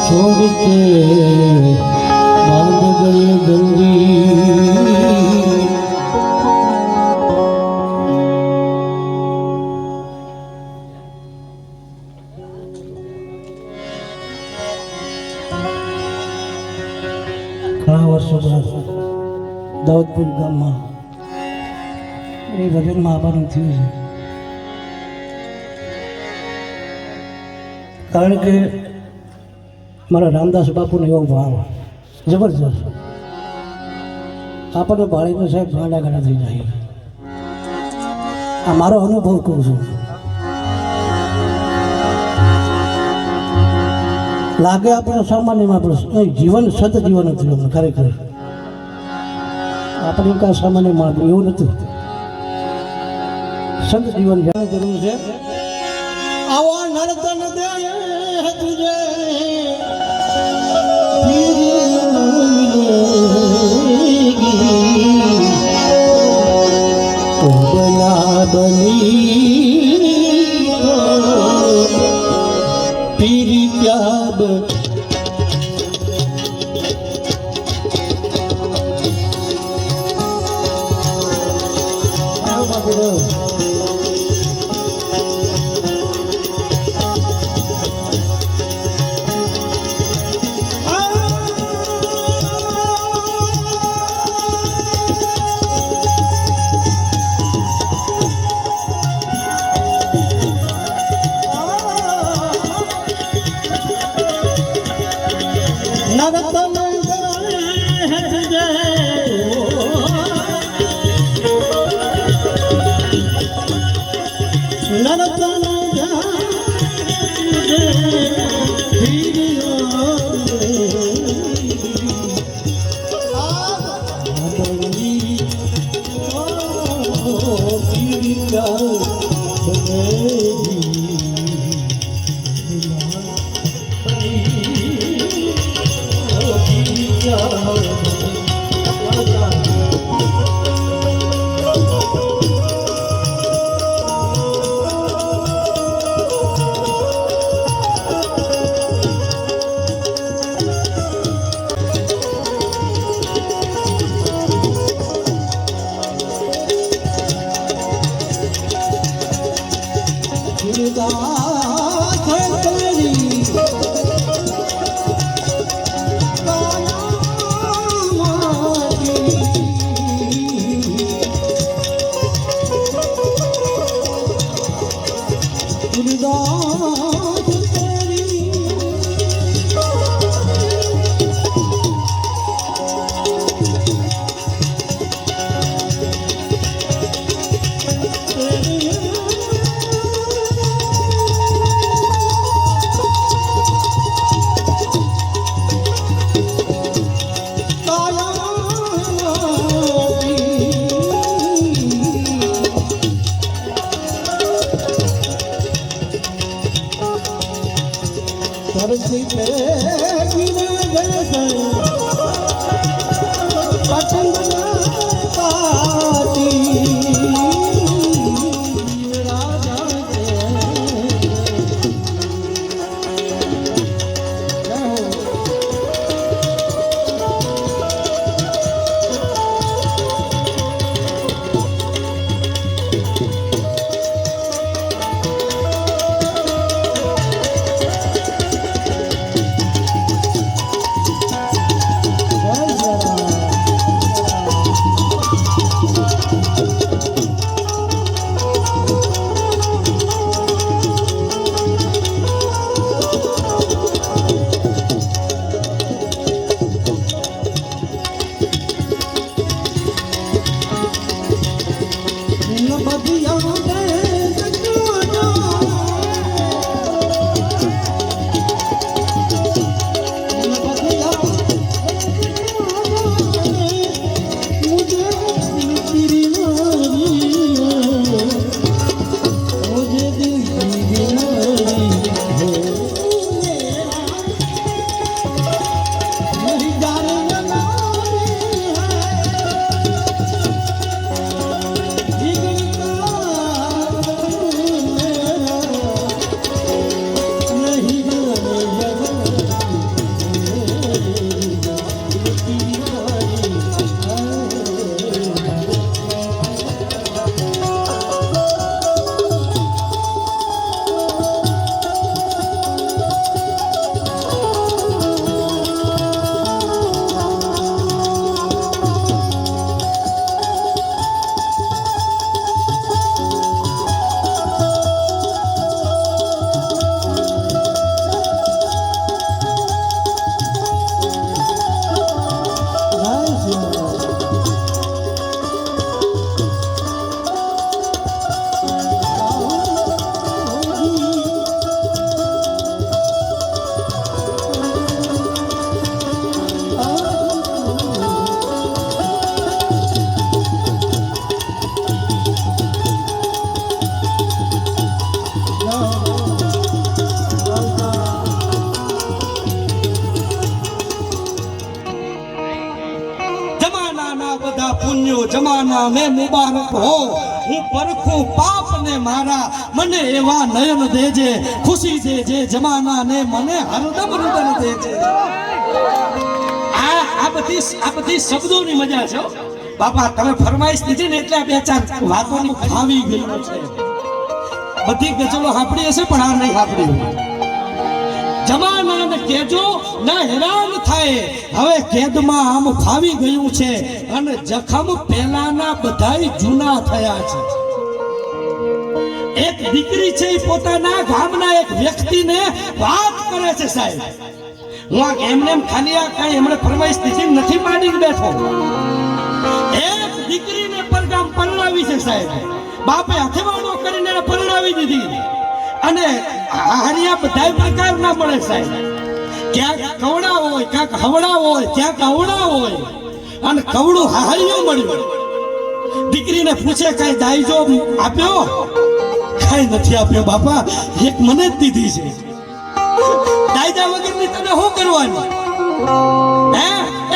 छोड़ के बांध गए गंदी ઘણા વર્ષો બાદ દાઉદપુર ગામમાં એ ભજનમાં આવવાનું થયું છે. કારણ કે મારા રામદાસ બાપુને એવો ભાવ જબરજસ્ત આપણને ભાળીને સાહેબ ગાંડા ગાંડા થઈ જાય. આ મારો અનુભવ કહું છું. લાગે આપણે સામાન્યમાં આપણે જીવન સત જીવન હતું એમને ખરેખર આપણે કાંઈ સામાન્ય માણસ એવું નથી. સંત જીવન જાણે જરૂર છે. આવો નર્તન દે તુજે बना बनी पीर प्याब જમાના ને મુબારક હો, હું પરખું પાપ ને મારા, મને એવા નયન દેજે, ખુશી દેજે જમાના ને મને હરદમ રુદન દેજે. આ બધી શબ્દોની મજા છે બાપા. તમે ફરમાઈશ દીધી ને એટલે બે ચાર વાતોની આવી ગયું છે. બધી ગઝલો સાંભળી હશે પણ આ નહીં સાંભળી. જમાનાને કેજો ના હેરાન થાય, હવે કેદમાં આમ ફાવી ગયું છે અને જખમ પહેલાના બધાય જૂના થયા છે. એક દીકરી છે પોતાના ગામના એક વ્યક્તિને વાત કરે છે સાહેબ. હું આ એમને ખાલી આ કઈ એમણે ફરમાઈશ દીધી નથી માંડીને બેઠો. એક દીકરીને પરગામ પરણાવી છે સાહેબ. બાપે હથવાડો કરીને પરણાવી દીધી અને હરિયા બધા પ્રકારના મળે સાહેબ. ક્યાંક કવડા હોય, ક્યાંક હવડા હોય, ક્યાંક અવડા હોય અને કવડું હાહરિયું મળ્યું. દીકરીને પૂછે કઈ દાઈજો આપ્યો? કઈ નથી આપ્યો બાપા, એક મને જ દીધી છે. દાયજા વગરની તને શું કરવાની? હે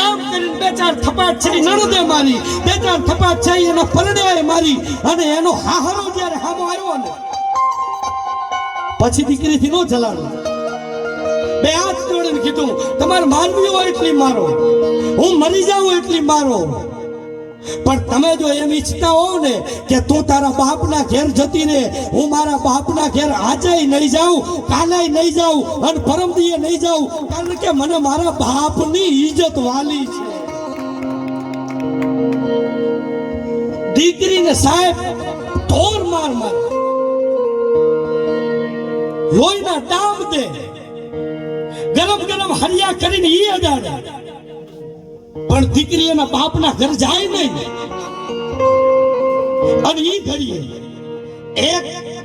એમ કરીને બે ચાર થપાટ છે નણદે મારી, બે ચાર થપાટ છે એના પરડે મારી અને એનો હાહરો જ્યારે હામો આવ્યો ને પછી દીકરીથી નો ચલાડો. બે હાથ જોડીને કીધું તમારે માનવી હોય એટલી મારો, હું મરી જાઉં એટલી મારો, પણ તમે જો એમ ઈચ્છતા હો ને કે તું તારા બાપના ઘેર જતી રે, હું મારા બાપના ઘેર આજે નહીં જાઉં, કાલે નહીં જાઉં અને પરમદીએ નહીં જાઉં, કારણ કે મને મારા બાપની ઇજ્જત વાલી છે. દીકરીને સાહેબ ઢોર માર માર, લોહીના ડામ દે, ગરમ ગરમ હરિયા કરીને ઈ અડાડે, પણ દીકરી એના બાપના ઘર જાય નહીં. અને ઈ ઘડીએ એક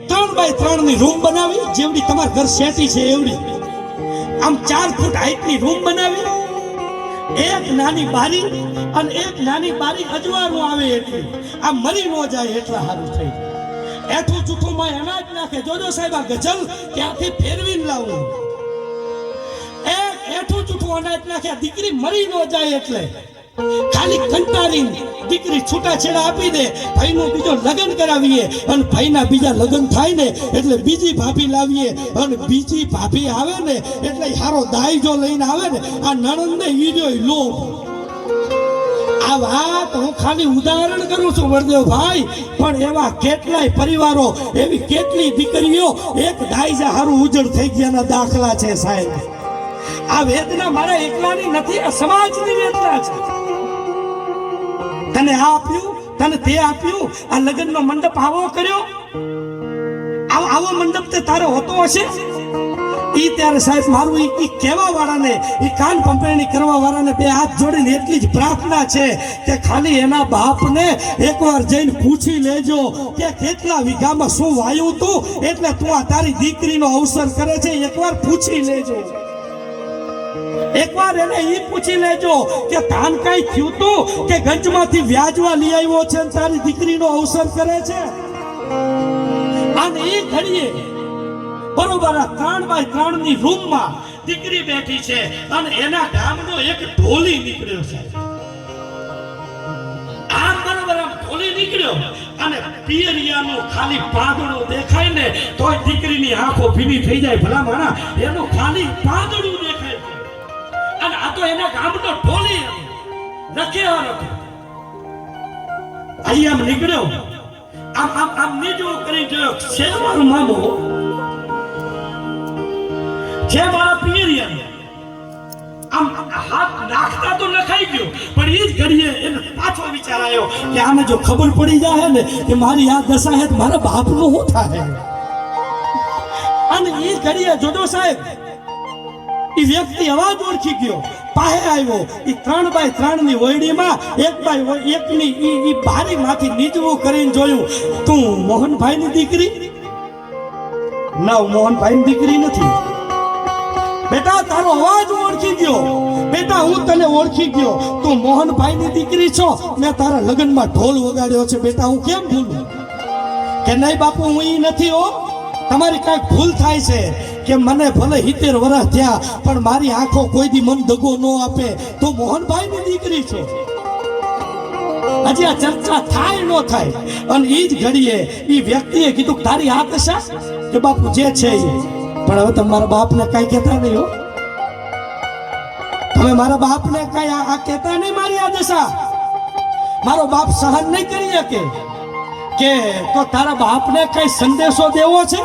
3x3 ની રૂમ બનાવી, જેવડી તમારા ઘર શેટી છે એવડી, આમ 4 ફૂટ હાઈટની રૂમ બનાવી, એક નાની બારી અને એક નાની બારી અજવાળું આવે એટલી, આ મરી ન જાય એટલા સારું થઈ. એઠું જૂઠું માં અનાજ નાખે. જોજો સાહેબ આ ગઝલ ત્યાંથી ફેરવીને લાવું. એઠું જૂઠું અનાજ નાખે, દીકરી મરી ન જાય એટલે ખાલી કંટાળીને દીકરી છૂટાછેડા આપી દે. ભાઈનું બીજો લગ્ન કરાવીએ અને ભાઈના બીજા લગ્ન થાય ને એટલે બીજી ભાભી લાવીએ અને બીજી ભાભી આવે ને એટલે હારો દાઈજો લઈને આવે ને આ નણંદને ઈડ્યો લોભ. આ વાત હું ખાલી ઉદાહરણ કરું છું વરદેવભાઈ, પણ એવા કેટલાય પરિવારો, એવી કેટલી દીકરીઓ એક દાઈજા હારું ઉજળ થઈ ગયાના દાખલા છે સાહેબ. આ વેદના મારા એકલાની નથી, આ સમાજની વેદના છે. તને આ આપ્યું, તને તે આપ્યું, આ લગ્નનો મંડપ આવો કર્યો, આવો મંડપ તે તારે હોતો હશે. ઈ ત્યારે સાહેબ મારું ઈ કહેવા વાળાને, ઈ કાન પંપેણી કરવા વાળાને બે હાથ જોડીને એટલી જ પ્રાર્થના છે કે ખાલી એના બાપને એકવાર જઈને પૂછી લેજો કે કેટલા વીઘામાં શું વાયું તું, એટલે તું આ તારી દીકરીનો અવસર કરે છે, એકવાર પૂછી લેજો. એકવાર એને ઈ પૂછી લેજો કે તાન કઈ થયું તું કે ગંજમાંથી વ્યાજવા લઈ આવ્યો છે અને તારી દીકરીનો અવસર કરે છે. અને ઈ ઘડીએ બરોબર 3x3 ની રૂમમાં દીકરી બેઠી છે અને એના ગામનો એક ઢોલી નીકળ્યો છે. આમ બરોબર આમ ઢોલી નીકળ્યો અને પિયરિયાનું ખાલી પાંદડું દેખાય ને તોય દીકરીની આંખો ભીની થઈ જાય. ભલા માણા એનું ખાલી પાંદડું દેખાય અને આ તો એના ગામનો ઢોલી રખેવા નથી. અહીં આમ નીકળ્યો, આમ આમ આમ નીચો કરી જોયો છે મારું મામો, છે મારા પિયરિયા. આમ હાથ નાખતા તો નખાઈ ગયો, પણ એ જ ઘડીએ એને પાછો વિચાર આવ્યો કે આને જો ખબર પડી જાય ને કે મારી આ દશા હે મારા બાપનું શું થાય. અને એ ઘડીએ જોજો સાહેબ એ વ્યક્તિ અવાજ ઓળખી ગયો, પાસે આવ્યો. એ 3x3 ની ઓયડીમાં 1x1 ની ઈ બારીમાંથી નીચવું કરીને જોયું, તું મોહનભાઈ ની દીકરી? ના, મોહનભાઈ ની દીકરી નથી. બેટા તારો અવાજ ઓળખી ગયો, બેટા હું તને ઓળખી ગયો, તું મોહનભાઈ ની દીકરી છો, મેં તારા લગ્નમાં ઢોલ વગાડ્યો છે, બેટા હું કેમ ભૂલું? કે નહીં બાપુ હું ઈ નથી હો, તમારી કાંઈક ભૂલ થાય છે. કે મને ભલે 70 વર્ષ થયા પણ મારી આંખો કોઈ દી મન દગો ન આપે, તું મોહનભાઈ ની દીકરી છો. હજી આ ચર્ચા થાય ન થાય અને ઈ જ ઘડીએ ઈ વ્યક્તિએ કીધું કે તારી આ દશા કે બાપુ જે છે ઈ પણ હવે તમારા બાપને કઈ કહેતા નહીં હો તમે મારા બાપને કઈ આ કહેતા નહીં મારી આ દશા મારો બાપ સહન નહીં કરી શકે કે તો તારા બાપને કઈ સંદેશો દેવો છે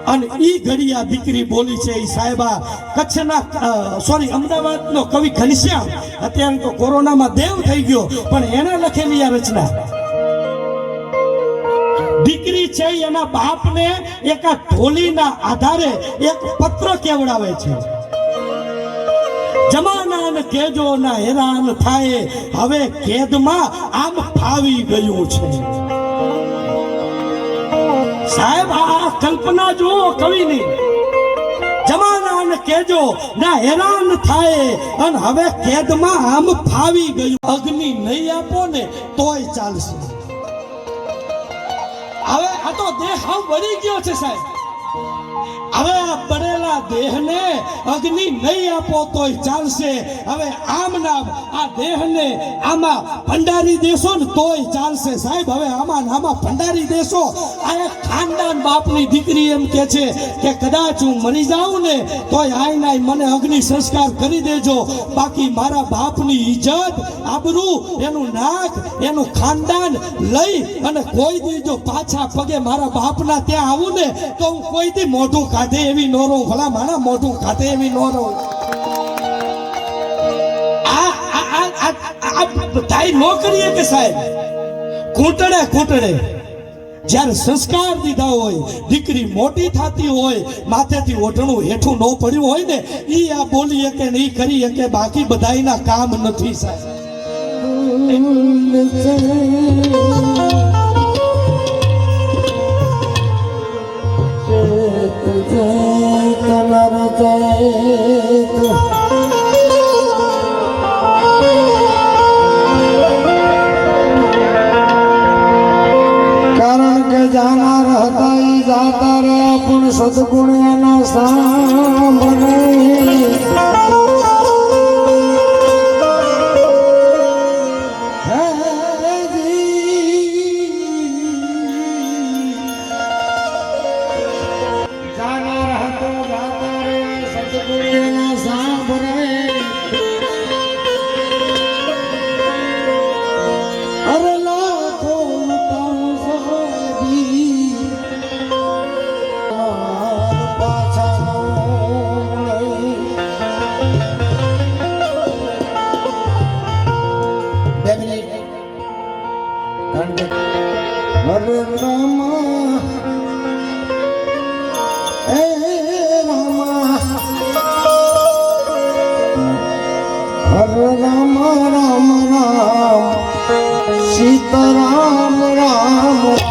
અને ઈ ઘડી આ દીકરી બોલી છે ઈ સાહેબા કચ્છના અમદાવાદનો કવિ ઘનશ્યામ અત્યારે તો કોરોનામાં દેવ થઈ ગયો પણ એને લખેલી આ રચના દીકરી છે એના બાપને એક આ ઢોલીના આધારે એક પત્ર કેવડાવે છે જમાનાને કેજો ના હેરાન થાય હવે કેદમાં આમ ફાવી ગયું છે સાહેબ આ કલ્પના જુઓ કવિની જમાનાને કેજો ના હેરાન થાય અને હવે કેદમાં આમ ફાવી ગયું અગ્નિ નહીં આપો ને તોય ચાલશે હવે આ તો દેહ હાવ બળી ગયો છે સાહેબ હવે આ બળેલા દેહને અગ્નિ નહીં આપો તોય ચાલશે હવે આમ નામ આ દેહને આમાં ભંડારી દેશો ને તોય ચાલશે સાહેબ હવે આમાં ભંડારી દેશો આ એક ખાનદાન બાપની દીકરી એમ કે છે કે કદાચ હું મરી જાઉં ને તોય આય નાય મને અગ્નિ સંસ્કાર કરી દેજો બાકી મારા બાપની ઇજ્જત આબરૂ એનું નાક એનું ખાનદાન લઈ અને કોઈ દી જો પાછા પગે મારા બાપના ત્યાં આવું ને તો હું કોઈ દી મોઢું ખાધે એવી નો રહું ભલા મારા મોઢું ખાધે એવી નો રહું આ બધાય નો કરીએ કે સાહેબ ઘૂંટડે જ્યારે સંસ્કાર દીધા હોય દીકરી મોટી થતી હોય માથેથી ઓઢણું હેઠું ન પડ્યું હોય ને ઈ આ બોલી કે નહીં કરી કે બાકી બધાયના કામ નથી સાહેબ કારણ કે જાનાર હતા ઈ જાતા રે પણ સદગુણ એના સાંભળે હરે રામા હે રામા હરે રામા રામ રામ સીતારામ રામ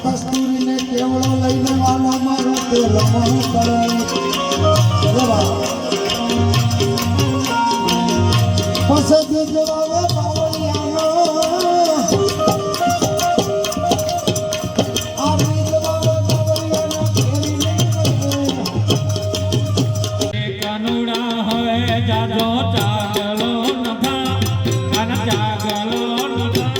કસ્તુરીને કેવડો લઈને વાલા મારો તે રમણ કરે પછી જવાવે બાવળિયાનો આવી જવાવે બાવળિયાનો કાનુડા હવે જાજો ચાગલો નથા કાન ચાગલો નથા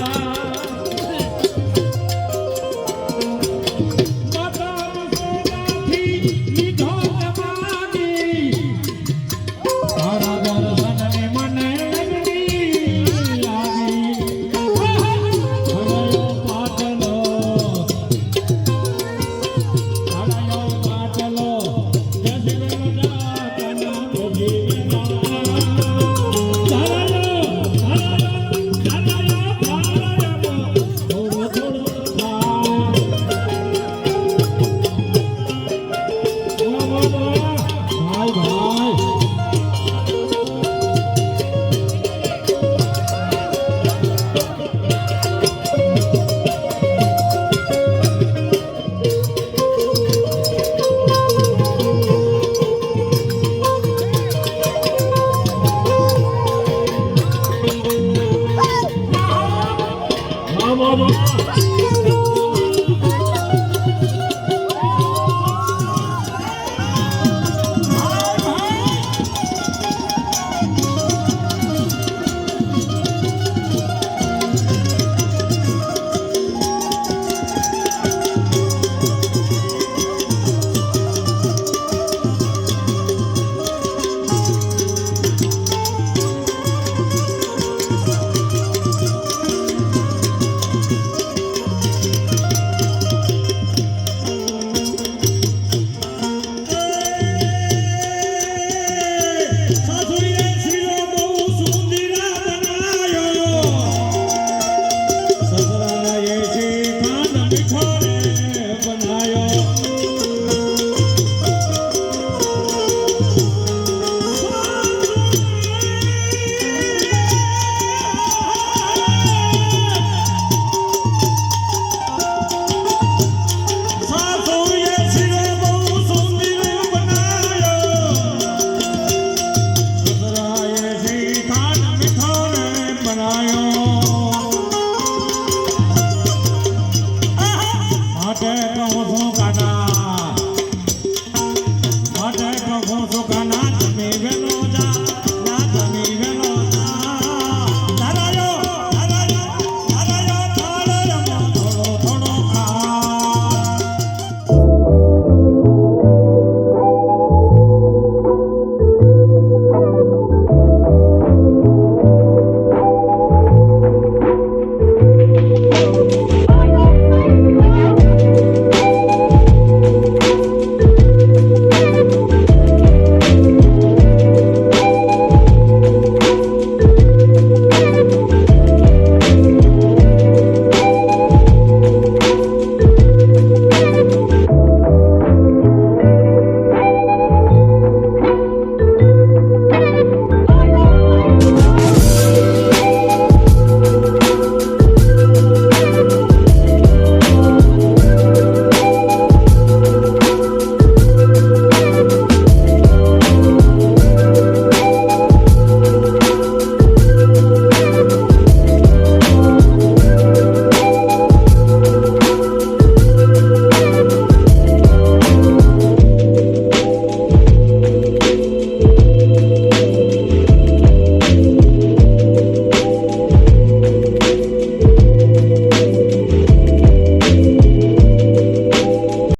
હું કાના